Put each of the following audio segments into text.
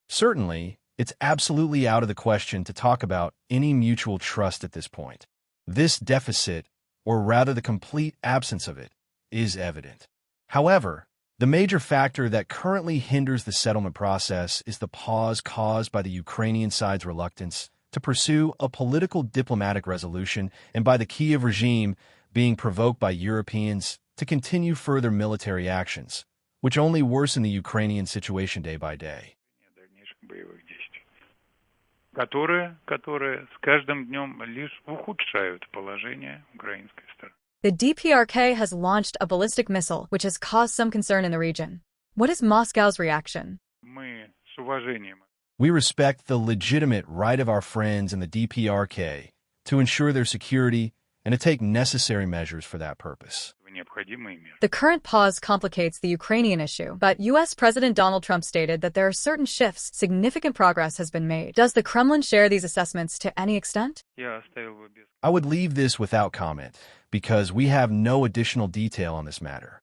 Certainly, it's absolutely out of the question to talk about any mutual trust at this point. This deficit, or rather the complete absence of it, is evident. However, the major factor that currently hinders the settlement process is the pause caused by the Ukrainian side's reluctance to pursue a political diplomatic resolution and by the Kyiv regime being provoked by Europeans to continue further military actions, which only worsen the Ukrainian situation day by day. The DPRK has launched a ballistic missile, which has caused some concern in the region. What is Moscow's reaction? We respect the legitimate right of our friends in the DPRK to ensure their security and to take necessary measures for that purpose. The current pause complicates the Ukrainian issue, but U.S. President Donald Trump stated that there are certain shifts, significant progress has been made. Does the Kremlin share these assessments to any extent? I would leave this without comment, because we have no additional detail on this matter.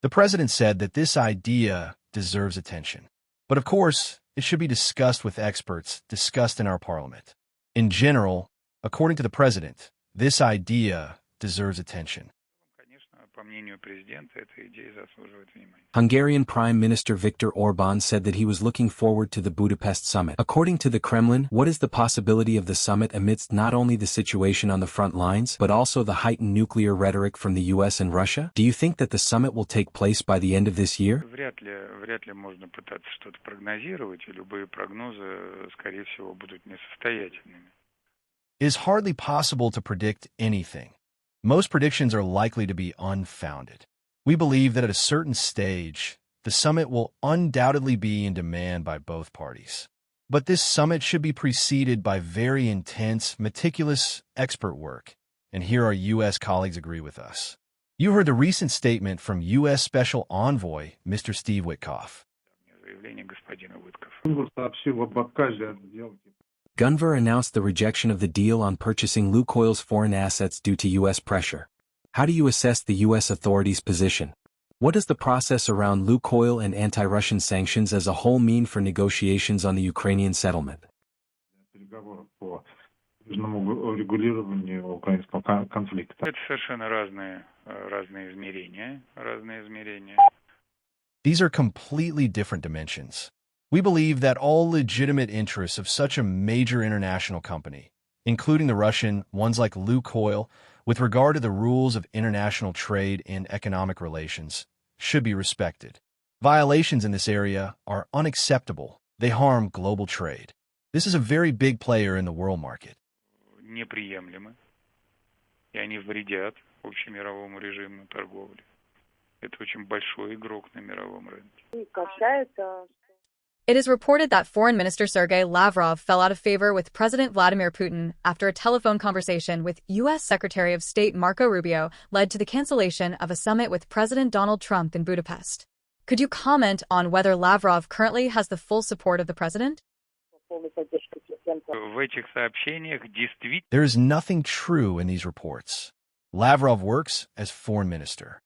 The president said that this idea deserves attention. But of course, it should be discussed with experts, discussed in our parliament. In general, according to the president, this idea deserves attention. Hungarian Prime Minister Viktor Orbán said that he was looking forward to the Budapest summit. According to the Kremlin, what is the possibility of the summit amidst not only the situation on the front lines, but also the heightened nuclear rhetoric from the US and Russia? Do you think that the summit will take place by the end of this year? It is hardly possible to predict anything. Most predictions are likely to be unfounded. We believe that at a certain stage, the summit will undoubtedly be in demand by both parties. But this summit should be preceded by very intense, meticulous expert work, and here our U.S. colleagues agree with us. You heard the recent statement from U.S. Special Envoy, Mr. Steve Witkoff. Gunvor announced the rejection of the deal on purchasing Lukoil's foreign assets due to U.S. pressure. How do you assess the U.S. authorities' position? What does the process around Lukoil and anti-Russian sanctions as a whole mean for negotiations on the Ukrainian settlement? These are completely different dimensions. We believe that all legitimate interests of such a major international company, including the Russian ones like Lukoil, with regard to the rules of international trade and economic relations, should be respected. Violations in this area are unacceptable. They harm global trade. This is a very big player in the world market. It is reported that Foreign Minister Sergei Lavrov fell out of favor with President Vladimir Putin after a telephone conversation with U.S. Secretary of State Marco Rubio led to the cancellation of a summit with President Donald Trump in Budapest. Could you comment on whether Lavrov currently has the full support of the president? There is nothing true in these reports. Lavrov works as foreign minister.